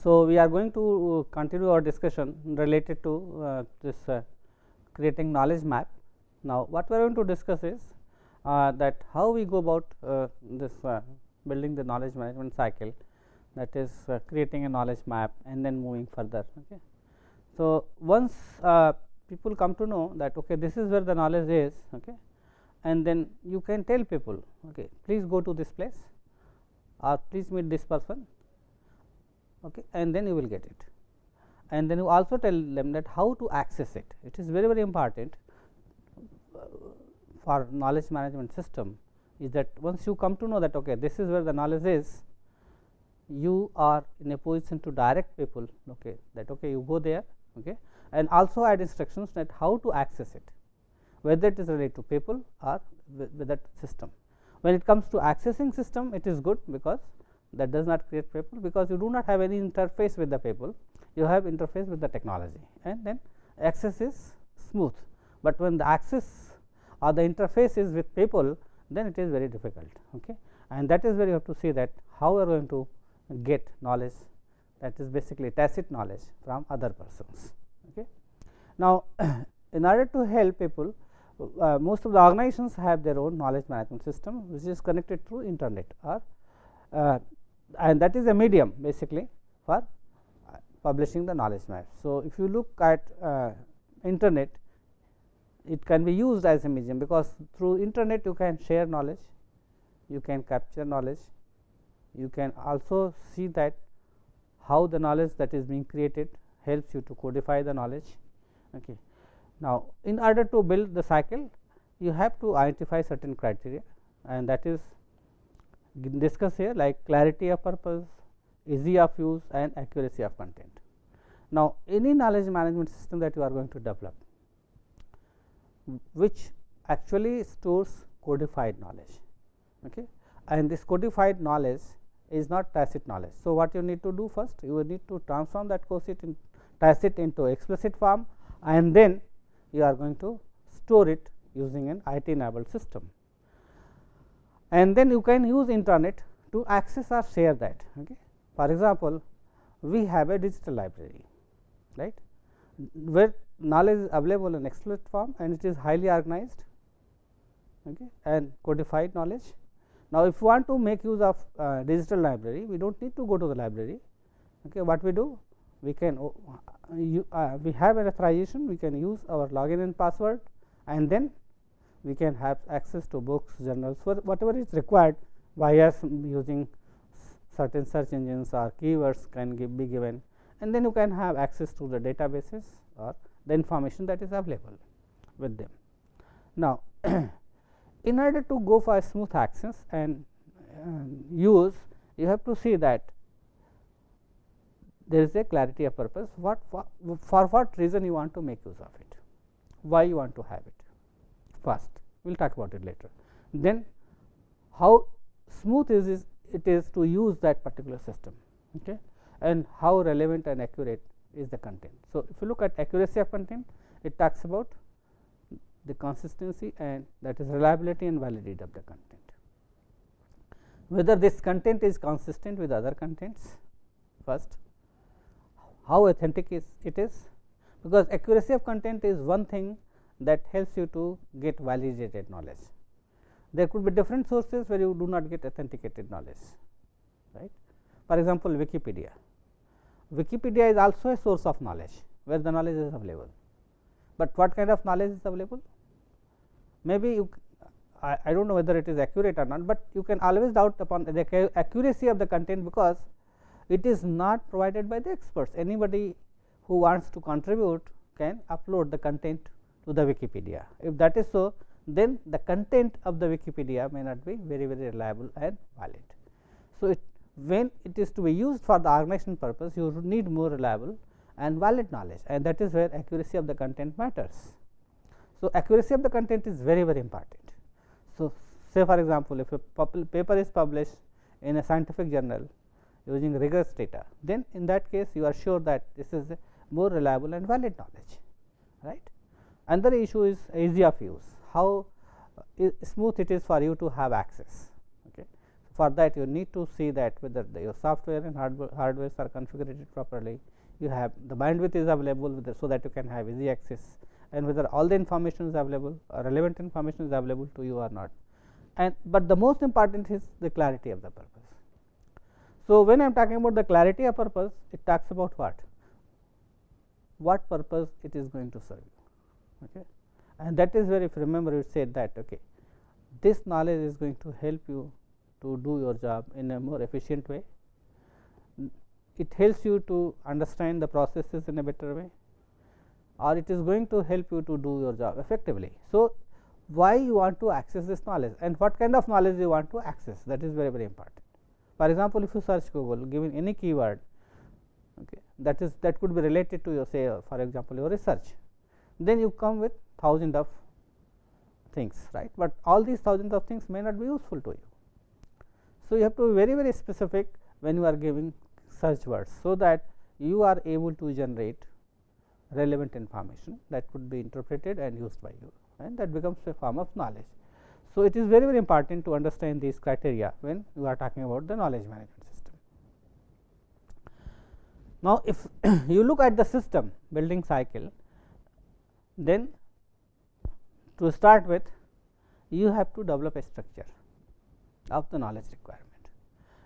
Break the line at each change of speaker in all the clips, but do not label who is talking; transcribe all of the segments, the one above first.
So, we are going to continue our discussion related to this creating knowledge map. Now, what we are going to discuss is that how we go about this building the knowledge management cycle, that is creating a knowledge map and then moving further. Okay. So, once people come to know that okay, this is where the knowledge is, okay, and then you can tell people okay, please go to this place or please meet this person, okay, and then you will get it, and then you also tell them that how to access it. It is very important for knowledge management system is that once you come to know that okay, this is where the knowledge is, you are in a position to direct people okay, that okay, you go there, okay, and also add instructions that how to access it, whether it is related to people or with that system. When it comes to accessing system, it is good because that does not create people, because you do not have any interface with the people, you have interface with the technology, and then access is smooth. But when the access or the interface is with people, then it is very difficult, okay. And that is where you have to see that how we are going to get knowledge, that is basically tacit knowledge from other persons. Okay. Now, in order to help people, most of the organizations have their own knowledge management system, which is connected through internet, or and that is a medium basically for publishing the knowledge map. So, if you look at internet, it can be used as a medium, because through internet you can share knowledge, you can capture knowledge, you can also see that how the knowledge that is being created helps you to codify the knowledge. Okay. Now, in order to build the cycle, you have to identify certain criteria, and that is discussed here, like clarity of purpose, easy of use, and accuracy of content. Now, any knowledge management system that you are going to develop, which actually stores codified knowledge, okay, and this codified knowledge is not tacit knowledge. So, what you need to do first, you will need to transform that tacit into explicit form, and then you are going to store it using an IT enabled system, and then you can use internet to access or share that. Okay. For example, we have a digital library, right, where knowledge is available in explicit form and it is highly organized, okay, and codified knowledge. Now, if you want to make use of digital library, we do not need to go to the library. Okay. What we do, we can we have an authorization, we can use our login and password, and then we can have access to books, journals, for whatever is required by us using certain search engines or keywords can be given, and then you can have access to the databases or the information that is available with them. Now, in order to go for smooth access and use, you have to see that there is a clarity of purpose, for what reason you want to make use of it, why you want to have it. First, we will talk about it later. Then, how smooth it is to use that particular system, okay, and how relevant and accurate is the content. So, if you look at accuracy of content, it talks about the consistency, and that is reliability and validity of the content, whether this content is consistent with other contents. First, how authentic it is, because accuracy of content is one thing that helps you to get validated knowledge. There could be different sources where you do not get authenticated knowledge, right. For example, Wikipedia. Wikipedia is also a source of knowledge where the knowledge is available, but what kind of knowledge is available? Maybe you, I do not know whether it is accurate or not, but you can always doubt upon the accuracy of the content, because it is not provided by the experts. Anybody who wants to contribute can upload the content to the Wikipedia. If that is so, then the content of the Wikipedia may not be very reliable and valid. So, when it is to be used for the organization purpose, you need more reliable and valid knowledge, and that is where accuracy of the content matters. So, accuracy of the content is very important. So, say for example, if a paper is published in a scientific journal using rigorous data, then in that case you are sure that this is a more reliable and valid knowledge, right. Another issue is easy of use, how smooth it is for you to have access. Okay. For that you need to see that whether your software and hardware are configured properly, you have the bandwidth is available with so that you can have easy access, and whether all the information is available or relevant information is available to you or not. And but the most important is the clarity of the purpose. So, when I am talking about the clarity of purpose, it talks about what purpose it is going to serve you, okay. And that is where, if you remember, you said that okay, this knowledge is going to help you to do your job in a more efficient way. It helps you to understand the processes in a better way, or it is going to help you to do your job effectively. So, why you want to access this knowledge and what kind of knowledge you want to access, that is very, very important. For example, if you search Google given any keyword, okay, that could be related to your, say, for example, your research, then you come with thousands of things, right, but all these thousands of things may not be useful to you. So, you have to be very, very specific when you are giving search words, so that you are able to generate relevant information that could be interpreted and used by you, and that becomes a form of knowledge. So, it is very, very important to understand these criteria when you are talking about the knowledge management system. Now, if you look at the system building cycle, then to start with you have to develop a structure of the knowledge requirement,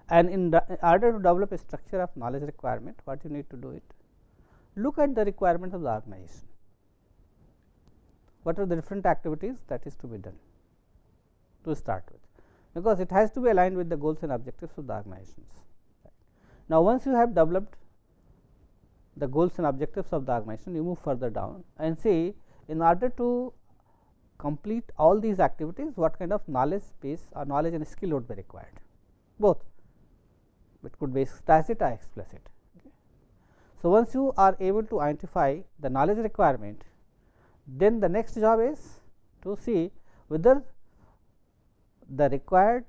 and in order to develop a structure of knowledge requirement, what you need to do it, look at the requirement of the organization. What are the different activities that is to be done to start with, because it has to be aligned with the goals and objectives of the organizations. Now, once you have developed the goals and objectives of the organization, you move further down and see, in order to complete all these activities, what kind of knowledge base or knowledge and skill would be required, both it could be tacit or explicit. Okay. So, once you are able to identify the knowledge requirement, then the next job is to see whether the required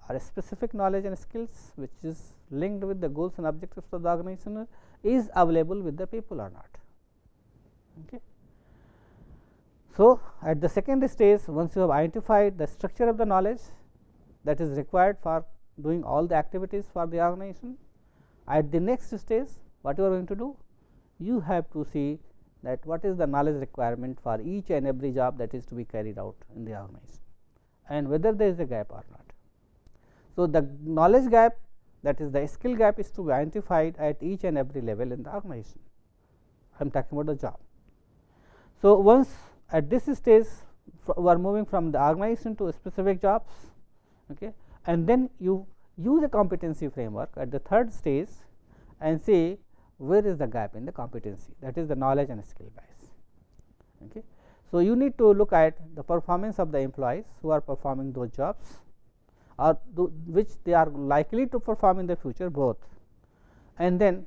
or specific knowledge and skills which is linked with the goals and objectives of the organization is available with the people or not. Okay. So, at the second stage, once you have identified the structure of the knowledge that is required for doing all the activities for the organization, at the next stage what you are going to do, you have to see that what is the knowledge requirement for each and every job that is to be carried out in the organization, and whether there is a gap or not. So, the knowledge gap, that is the skill gap, is to be identified at each and every level in the organization. I am talking about the job. So, once at this stage we are moving from the organization to specific jobs, okay, and then you use a competency framework at the third stage and see where is the gap in the competency, that is the knowledge and skill base. Okay. So, you need to look at the performance of the employees who are performing those jobs, or which they are likely to perform in the future, both, and then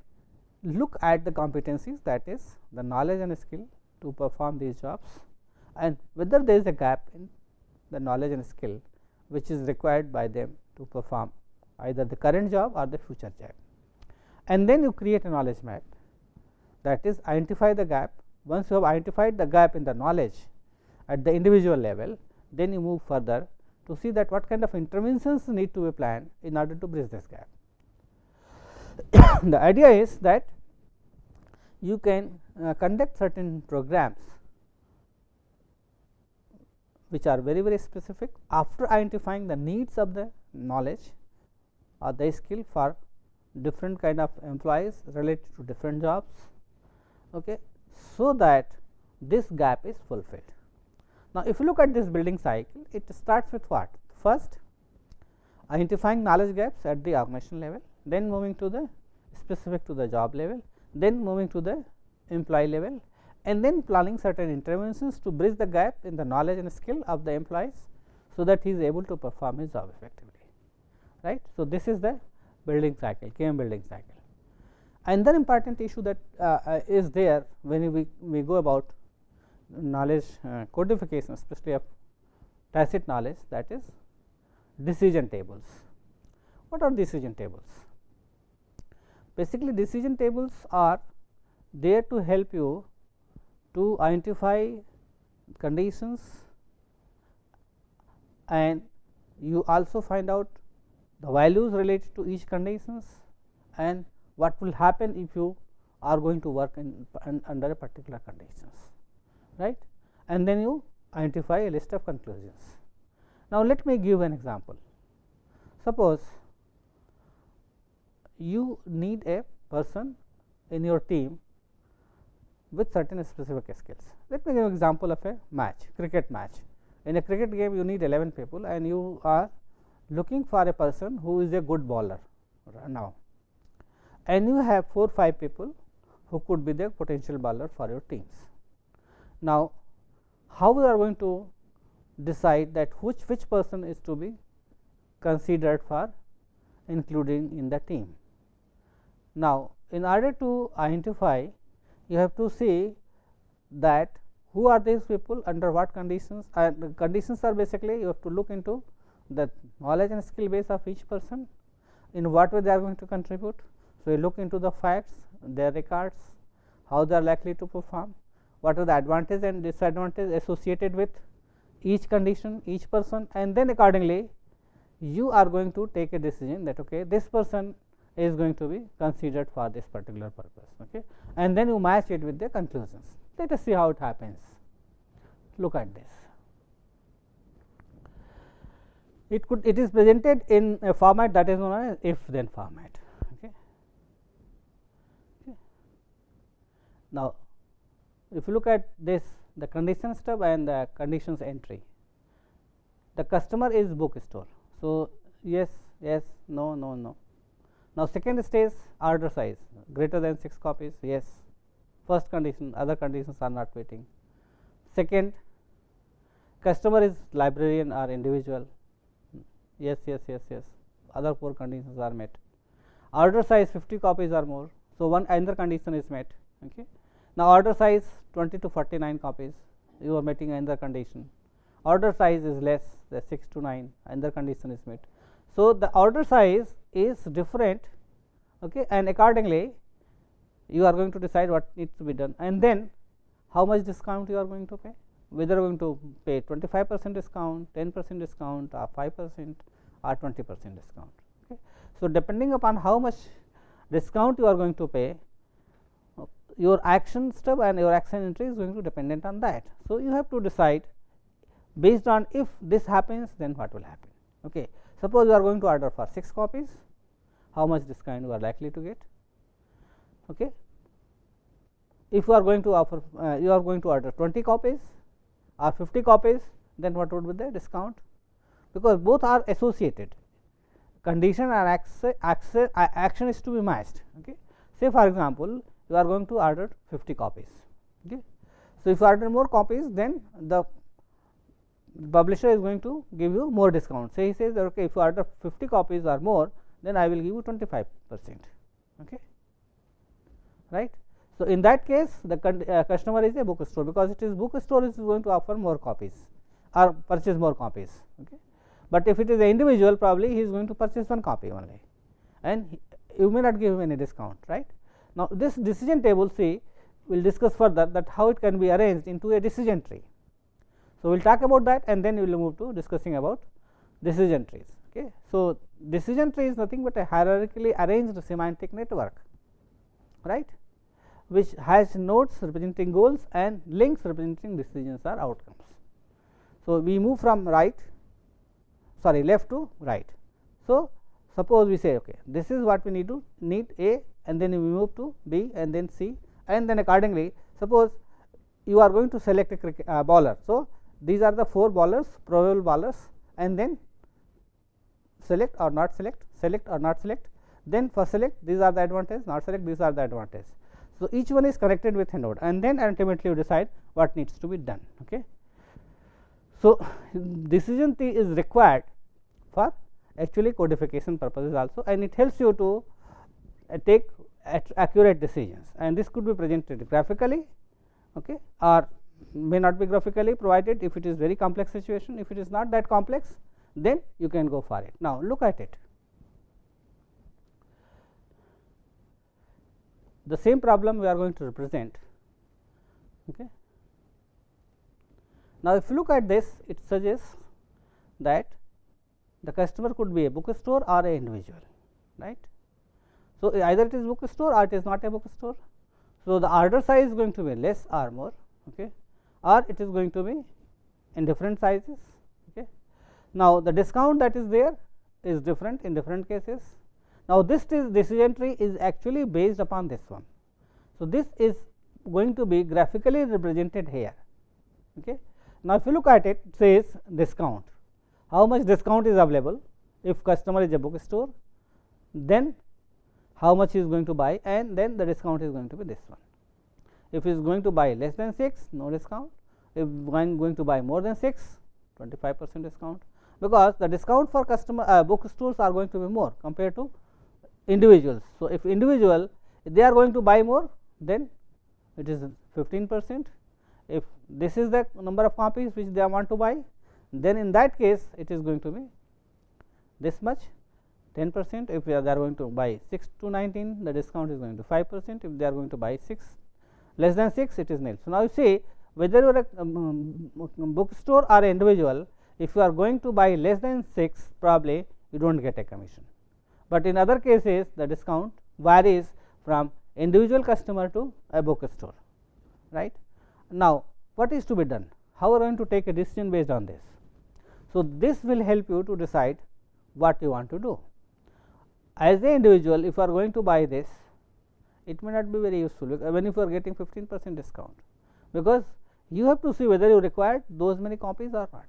look at the competencies, that is the knowledge and skill to perform these jobs, and whether there is a gap in the knowledge and skill which is required by them to perform either the current job or the future job. And then you create a knowledge map, that is identify the gap. Once you have identified the gap in the knowledge at the individual level, then you move further to see that what kind of interventions need to be planned in order to bridge this gap. The idea is that you can conduct certain programs which are very, very specific after identifying the needs of the knowledge or the skill for different kind of employees related to different jobs, okay, so that this gap is fulfilled. Now, if you look at this building cycle, it starts with what? First, identifying knowledge gaps at the organization level, then moving to the specific to the job level, then moving to the employee level, and then planning certain interventions to bridge the gap in the knowledge and skill of the employees, so that he is able to perform his job effectively, right. So, this is the building cycle, KM building cycle. Another important issue that is there when we go about knowledge codification, especially of tacit knowledge, that is decision tables. What are decision tables? Basically, decision tables are there to help you to identify conditions, and you also find out the values related to each conditions, and what will happen if you are going to work under a particular conditions, right, and then you identify a list of conclusions. Now, let me give an example. Suppose you need a person in your team with certain specific skills. Let me give an example of a match, cricket match. In a cricket game, you need 11 people, and you are looking for a person who is a good bowler now, and you have 4-5 people who could be the potential bowler for your teams. Now, how we are going to decide that which person is to be considered for including in the team? Now, in order to identify, you have to see that who are these people, under what conditions, and the conditions are basically you have to look into the knowledge and skill base of each person, in what way they are going to contribute. So, you look into the facts, their records, how they are likely to perform, what are the advantage and disadvantage associated with each condition, each person, and then accordingly you are going to take a decision that okay, this person is going to be considered for this particular purpose, okay, and then you match it with the conclusions. Let us see how it happens. Look at this. It is presented in a format that is known as if then format. Okay. Now, if you look at this, the condition stub and the conditions entry, the customer is bookstore. So, yes, yes, no, no, no. Now, second stage, order size greater than 6 copies, yes. First condition, other conditions are not waiting. Second, customer is librarian or individual, yes, yes, yes, yes. Other 4 conditions are met. Order size 50 copies or more. So, one another condition is met. Okay. Now, order size 20 to 49 copies, you are meeting another condition. Order size is less, the 6 to 9, another condition is met. So, the order size is different, okay, and accordingly you are going to decide what needs to be done, and then how much discount you are going to pay, whether you are going to pay 25% discount, 10% discount, or 5% or 20% discount. Okay. So, depending upon how much discount you are going to pay, your action step and your action entry is going to dependent on that. So, you have to decide based on if this happens, then what will happen. Okay. Suppose you are going to order for 6 copies, how much discount you are likely to get. Okay. If you are going to offer, you are going to order 20 copies or 50 copies, then what would be the discount? Because both are associated, condition and action is to be matched. Okay. Say for example, you are going to order 50 copies. Okay. So, if you order more copies, then the publisher is going to give you more discount. Say he says that okay, if you order 50 copies or more, then I will give you 25%. Okay. Right. So, in that case, the customer is a bookstore, because it is bookstore is going to offer more copies or purchase more copies. Okay. But if it is an individual, probably he is going to purchase 1 copy only, and you may not give him any discount. Right. Now, this decision table, see, we will discuss further that how it can be arranged into a decision tree. So, we will talk about that, and then we will move to discussing about decision trees. Okay. So, decision tree is nothing but a hierarchically arranged semantic network, right, which has nodes representing goals and links representing decisions or outcomes. So, we move from left to right. So, suppose we say okay, this is what we need A, and then we move to B and then C, and then accordingly suppose you are going to select a bowler. So, these are the 4 bowlers, probable bowlers, and then select or not select, select or not select. Then for select, these are the advantages, not select, these are the advantages. So, each one is connected with a node, and then ultimately you decide what needs to be done. Okay. So, decision tree is required for actually codification purposes also, and it helps you to take accurate decisions, and this could be presented graphically, okay, or may not be graphically provided if it is very complex situation. If it is not that complex, then you can go for it. Now, look at it. The same problem we are going to represent. Okay. Now, if you look at this, it suggests that the customer could be a bookstore or a individual, right. So, either it is bookstore or it is not a bookstore. So, the order size is going to be less or more, okay, or it is going to be in different sizes. Okay. Now, the discount that is there is different in different cases. Now, this decision tree is actually based upon this one. So, this is going to be graphically represented here. Okay. Now, if you look at it, it says discount, how much discount is available if customer is a bookstore, then how much he is going to buy, and then the discount is going to be this one. If he is going to buy less than 6, no discount. If going to buy more than 6, 25% discount, because the discount for customer bookstores are going to be more compared to individuals. So, if individual, if they are going to buy more, then it is 15%. If this is the number of copies which they want to buy, then in that case it is going to be this much, 10%. If they are going to buy 6 to 19, the discount is going to 5%. If they are going to buy 6 less than 6, it is nil. So, now you see whether you are a bookstore or an individual, if you are going to buy less than 6, probably you do not get a commission, but in other cases the discount varies from individual customer to a bookstore, right. Now, what is to be done? How are you going to take a decision based on this? So, this will help you to decide what you want to do. As an individual, if you are going to buy this, it may not be very useful when if you are getting 15% discount, because you have to see whether you require those many copies or not,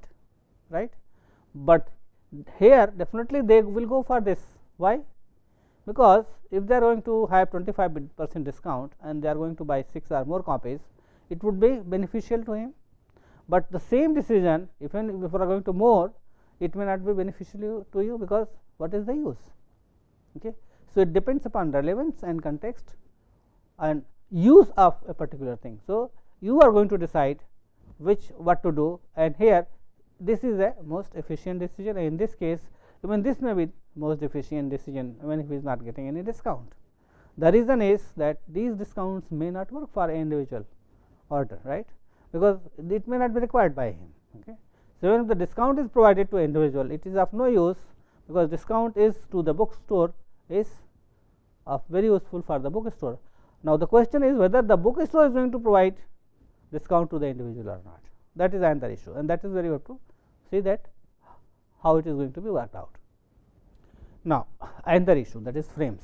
right. But here definitely they will go for this. Why? Because if they are going to have 25% discount and they are going to buy 6 or more copies, it would be beneficial to him, but the same decision even if you are going to more, it may not be beneficial to you, because what is the use? Okay. So, it depends upon relevance and context and use of a particular thing. So, you are going to decide what to do, and here this is a most efficient decision, and in this case even this may be most efficient decision even if he is not getting any discount. The reason is that these discounts may not work for an individual order, right, because it may not be required by him. Okay. So, even if the discount is provided to individual, it is of no use, because discount is to the bookstore is of very useful for the bookstore. Now, the question is whether the bookstore is going to provide discount to the individual or not. That is another issue, and that is where you have to see that how it is going to be worked out. Now, another issue, that is frames.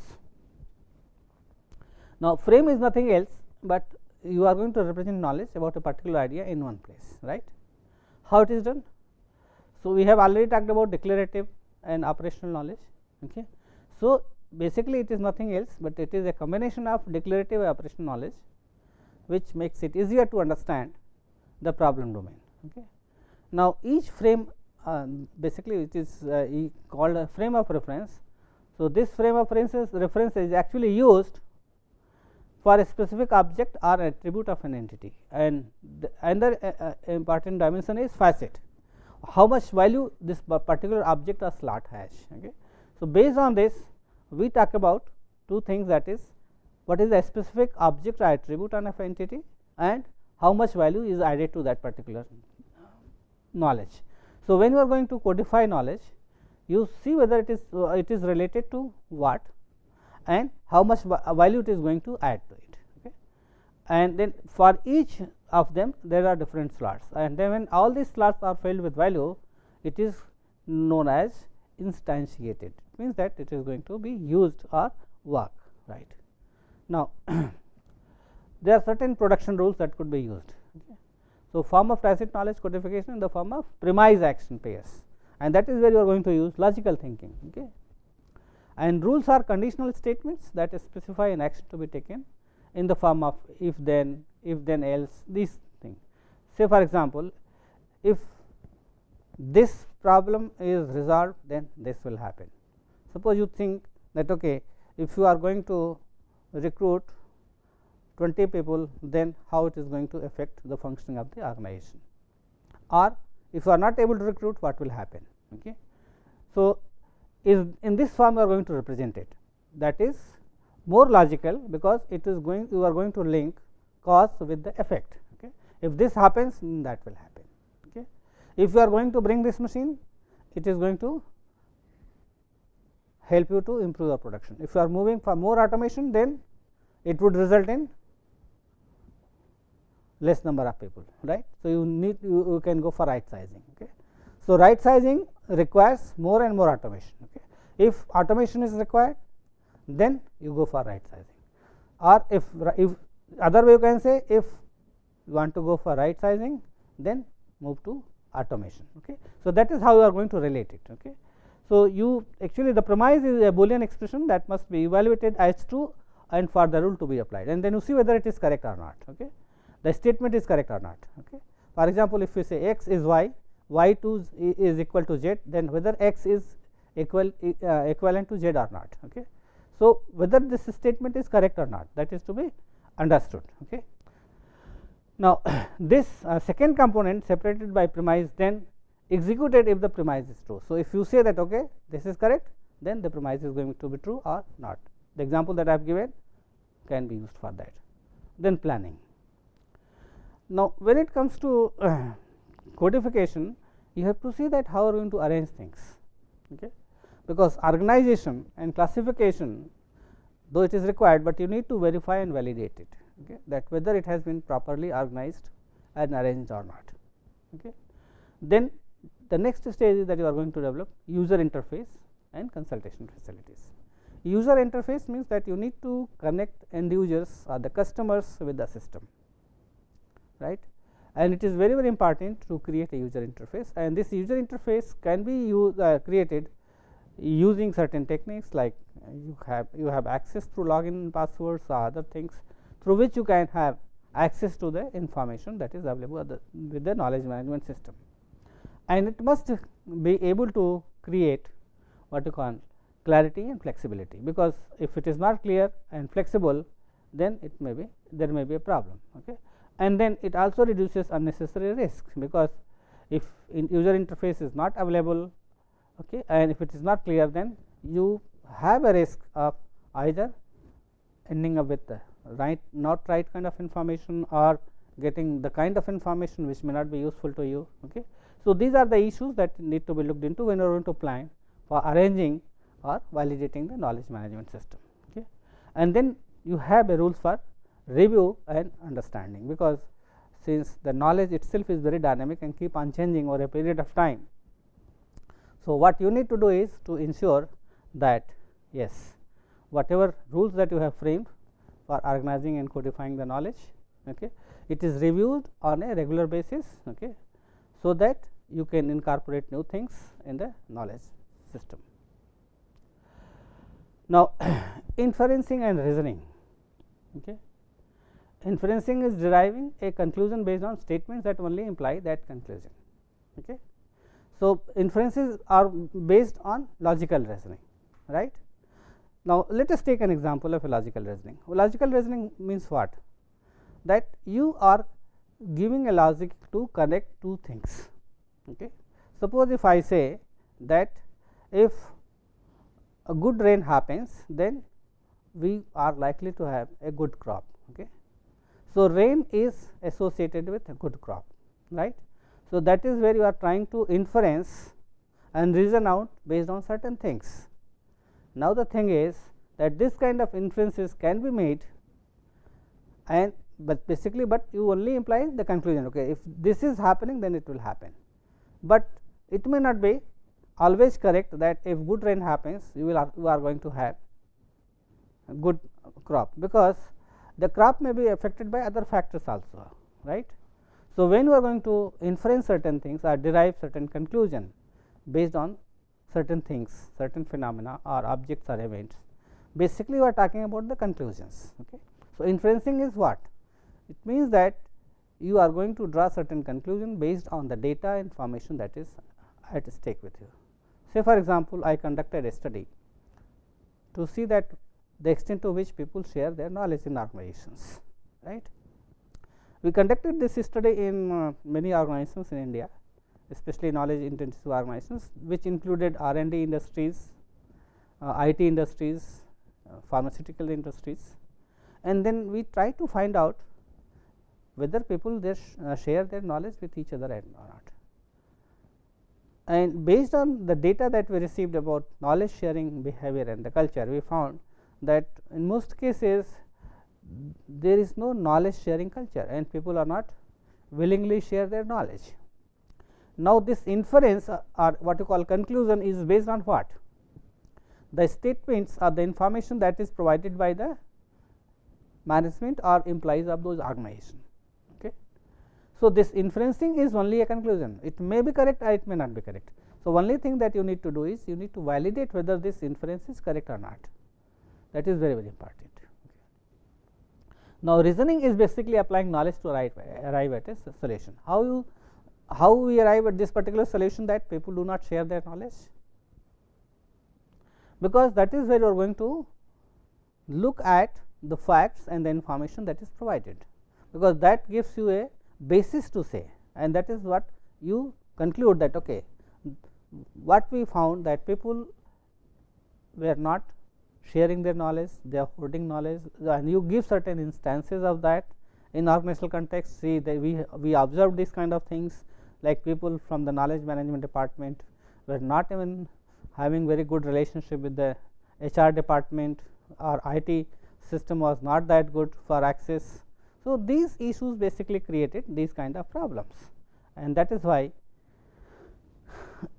Now, frame is nothing else, but you are going to represent knowledge about a particular idea in one place, right. How it is done? So, we have already talked about declarative and operational knowledge. Okay. So, basically it is nothing else, but it is a combination of declarative and operational knowledge, which makes it easier to understand the problem domain. Okay. Now, each frame basically it is called a frame of reference. So, this frame of reference is actually used for a specific object or attribute of an entity, and the another important dimension is facet, how much value this particular object or slot has. Okay. So, based on this we talk about two things, that is what is the specific object or attribute of an entity and how much value is added to that particular knowledge. So, when you are going to codify knowledge, you see whether it is related to what and how much value it is going to add to it. Okay. And then for each of them there are different slots, and then when all these slots are filled with value, it is known as instantiated. It means that it is going to be used or work, right. Now, there are certain production rules that could be used. Okay. So, form of tacit knowledge codification in the form of premise action pairs, and that is where you are going to use logical thinking. Okay. And rules are conditional statements that specify an action to be taken in the form of if then else, these things. Say for example, if this problem is resolved, then this will happen. Suppose you think that okay, if you are going to recruit 20 people, then how it is going to affect the functioning of the organization, or if you are not able to recruit, what will happen. Okay. So, is in this form you are going to represent it, that is more logical, because it is going, you are going to link cause with the effect. Okay. If this happens, then that will happen. Okay. If you are going to bring this machine, it is going to help you to improve your production. If you are moving for more automation, then it would result in less number of people, right. So, you can go for right sizing. Okay. So, right sizing requires more and more automation. Okay. If automation is required, then you go for right sizing, or if other way you can say, if you want to go for right sizing, then move to automation. Okay. So, that is how you are going to relate it. Okay. So, you actually the premise is a Boolean expression that must be evaluated as true and for the rule to be applied, and then you see whether it is correct or not. Okay. The statement is correct or not. Okay. For example, if you say x is y, y2 is equal to z, then whether x is equivalent to z or not. Okay. So, whether this statement is correct or not, that is to be understood. Okay. Now, this second component separated by premise then executed if the premise is true. So, if you say that okay, this is correct, then the premise is going to be true or not. The example that I have given can be used for that. Then planning. Now, when it comes to codification, you have to see that how are you going to arrange things. Okay. Because organization and classification, though it is required, but you need to verify and validate it. Okay. That whether it has been properly organized and arranged or not. Okay. Then the next stage is that you are going to develop user interface and consultation facilities. User interface means that you need to connect end users or the customers with the system, right, and it is very important to create a user interface, and this user interface can be created using certain techniques, like you have access through login passwords or other things through which you can have access to the information that is available with the knowledge management system, and it must be able to create what you call clarity and flexibility, because if it is not clear and flexible, then it may be there may be a problem. Okay. And then it also reduces unnecessary risks, because if user interface is not available, okay, and if it is not clear, then you have a risk of either ending up with the not right kind of information, or getting the kind of information which may not be useful to you. Okay. So, these are the issues that need to be looked into when you are going to plan for arranging or validating the knowledge management system. Okay. And then you have a rules for review and understanding, because since the knowledge itself is very dynamic and keep on changing over a period of time. So, what you need to do is to ensure that yes, whatever rules that you have framed for organizing and codifying the knowledge, okay, it is reviewed on a regular basis, okay, so that you can incorporate new things in the knowledge system. Now, inferencing and reasoning. Okay. Inferencing is deriving a conclusion based on statements that only imply that conclusion. Okay. So, inferences are based on logical reasoning, right. Now, let us take an example of a logical reasoning. Logical reasoning means what? That you are giving a logic to connect two things. Okay. Suppose if I say that if a good rain happens, then we are likely to have a good crop. Okay. So, rain is associated with a good crop, right. So, that is where you are trying to inference and reason out based on certain things. Now, the thing is that this kind of inferences can be made, and but you only imply the conclusion. Okay. If this is happening, then it will happen, but it may not be always correct that if good rain happens, you are going to have a good crop, because the crop may be affected by other factors also, right. So, when you are going to inference certain things or derive certain conclusion based on certain things, certain phenomena or objects or events, basically you are talking about the conclusions. Okay. So, inferencing is what? It means that you are going to draw certain conclusion based on the data information that is at stake with you. Say for example, I conducted a study to see that the extent to which people share their knowledge in organizations, right. We conducted this study in many organizations in India, especially knowledge intensive organizations, which included R&D industries, IT industries, pharmaceutical industries, and then we try to find out whether people share their knowledge with each other or not. And based on the data that we received about knowledge sharing behavior and the culture, we found that in most cases there is no knowledge sharing culture and people are not willingly share their knowledge. Now, this inference or what you call conclusion is based on what? The statements or the information that is provided by the management or employees of those organization. Okay. So, this inferencing is only a conclusion, it may be correct or it may not be correct. So, only thing that you need to do is you need to validate whether this inference is correct or not, that is very important. Okay. Now, reasoning is basically applying knowledge to arrive at a solution. How we arrive at this particular solution, that people do not share their knowledge, because that is where you are going to look at the facts and the information that is provided, because that gives you a basis to say, and that is what you conclude that okay, what we found that people were not sharing their knowledge, they are hoarding knowledge, and you give certain instances of that in organizational context. See that we observed these kind of things, like people from the knowledge management department were not even having very good relationship with the HR department, or IT system was not that good for access. So, these issues basically created these kind of problems, and that is why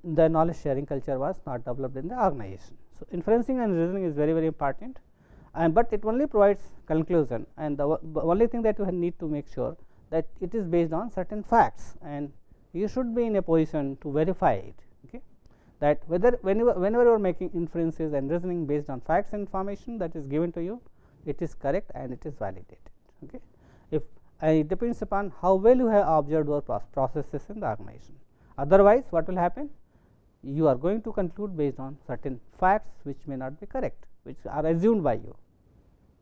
the knowledge sharing culture was not developed in the organization. So, inferencing and reasoning is very important, and but it only provides conclusion, and the only thing that you need to make sure that it is based on certain facts, and you should be in a position to verify it. Okay. That whenever you are making inferences and reasoning based on facts and information that is given to you, it is correct and it is validated. Okay. If it depends upon how well you have observed your processes in the organization. Otherwise, what will happen? You are going to conclude based on certain facts which may not be correct, which are assumed by you.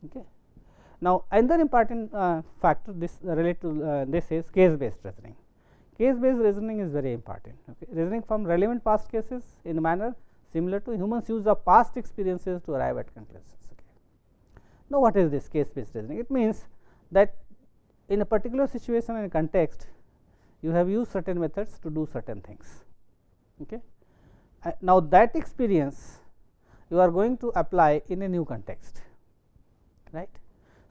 Okay. Now, another important factor this relate to this is case based reasoning. Case based reasoning is very important. Okay. Reasoning from relevant past cases in a manner similar to humans' use of past experiences to arrive at conclusions. Okay. Now, what is this case based reasoning? It means that in a particular situation and context, you have used certain methods to do certain things. Okay. Now, that experience you are going to apply in a new context, right.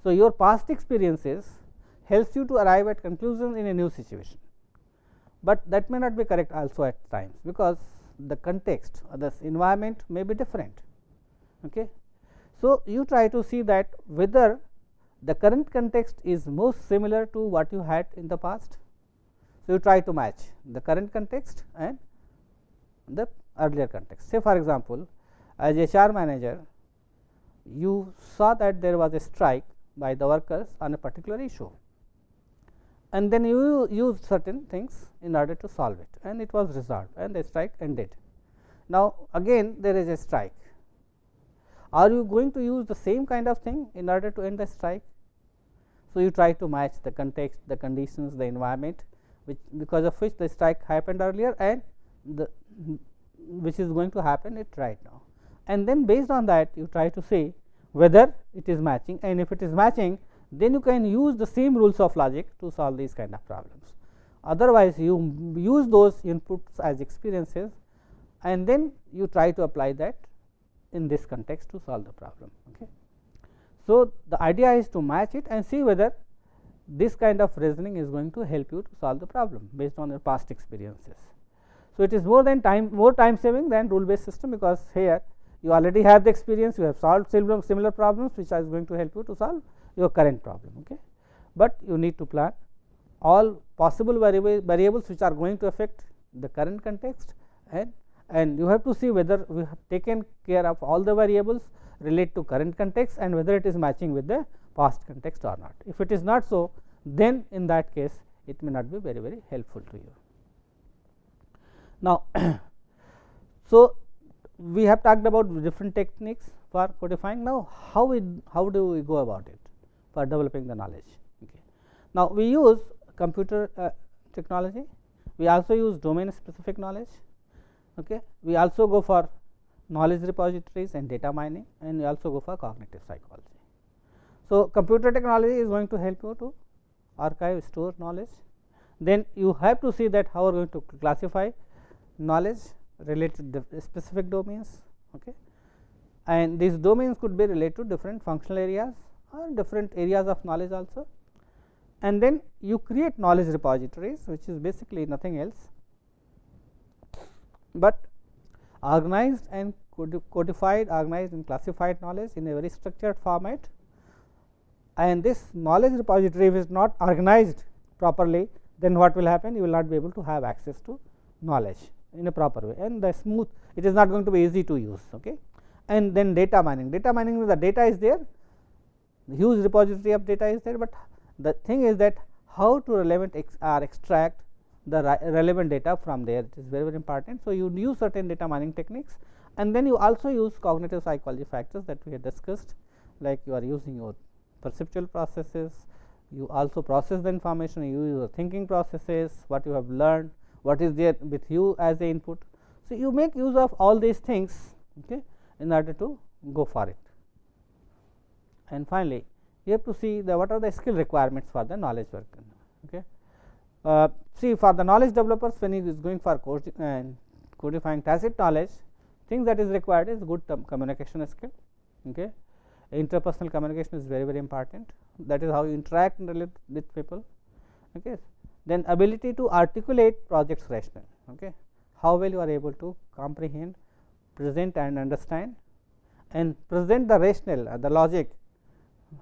So, your past experiences helps you to arrive at conclusions in a new situation, but that may not be correct also at times, because the context or the environment may be different. Okay. So, you try to see that whether the current context is most similar to what you had in the past. So, you try to match the current context and the earlier context. Say for example, as HR manager, you saw that there was a strike by the workers on a particular issue, and then you used certain things in order to solve it, and it was resolved and the strike ended. Now, again there is a strike. Are you going to use the same kind of thing in order to end the strike? So, you try to match the context, the conditions, the environment, which because of which the strike happened earlier, and the which is going to happen it right now, and then based on that you try to see whether it is matching, and if it is matching, then you can use the same rules of logic to solve these kind of problems. Otherwise, you use those inputs as experiences, and then you try to apply that in this context to solve the problem. Okay. So, the idea is to match it and see whether this kind of reasoning is going to help you to solve the problem based on your past experiences. So, it is more time saving than rule based system, because here you already have the experience, you have solved similar problems which is going to help you to solve your current problem. Okay. But you need to plan all possible variables which are going to affect the current context, and you have to see whether we have taken care of all the variables relate to current context and whether it is matching with the past context or not. If it is not so, then in that case it may not be very helpful to you. Now, so we have talked about different techniques for codifying. Now, how do we go about it for developing the knowledge? Okay. Now, we use computer technology, we also use domain specific knowledge. Okay. We also go for knowledge repositories and data mining, and we also go for cognitive psychology. So, computer technology is going to help you to archive, store knowledge. Then you have to see that how you are going to classify knowledge related to specific domains, okay, and these domains could be related to different functional areas or different areas of knowledge also. And then you create knowledge repositories, which is basically nothing else but organized and codified, organized and classified knowledge in a very structured format. And this knowledge repository, if is not organized properly, then what will happen? You will not be able to have access to knowledge in a proper way, and the smooth, it is not going to be easy to use. Okay. And then data mining. Data mining means the data is there, the huge repository of data is there, but the thing is that how to extract the relevant data from there, it is very, very important. So, you use certain data mining techniques, and then you also use cognitive psychology factors that we had discussed, like you are using your perceptual processes, you also process the information, you use your thinking processes, what you have learned, what is there with you as the input. So, you make use of all these things, okay, in order to go for it. And finally, you have to see the what are the skill requirements for the knowledge work. Okay. See, for the knowledge developers, when he is going for codifying tacit knowledge, things that is required is good communication skill. Okay. Interpersonal communication is very, very important. That is how you interact and relate with people. Okay. Then ability to articulate projects rationale. Okay. How well you are able to comprehend, present and understand, and present the rationale, the logic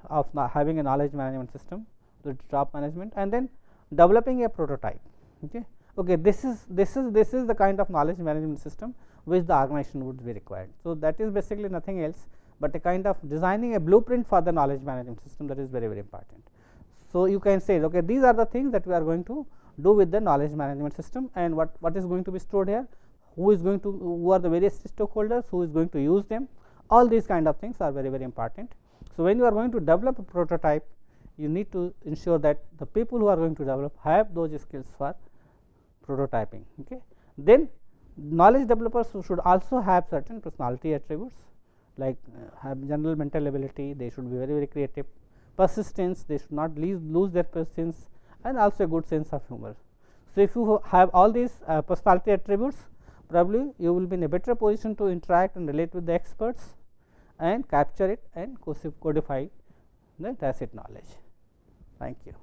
of having a knowledge management system to top management, and then developing a prototype. Okay. Okay, this is the kind of knowledge management system which the organization would be required. So, that is basically nothing else but a kind of designing a blueprint for the knowledge management system, that is very, very important. So, you can say, okay, these are the things that we are going to do with the knowledge management system, and what is going to be stored here, who are the various stakeholders, who is going to use them, all these kind of things are very, very important. So, when you are going to develop a prototype, you need to ensure that the people who are going to develop have those skills for prototyping. Okay. Then knowledge developers should also have certain personality attributes, like have general mental ability, they should be very, very creative, persistence, they should not lose their persistence, and also a good sense of humor. So, if you have all these personality attributes, probably you will be in a better position to interact and relate with the experts and capture it and codify the tacit knowledge. Thank you.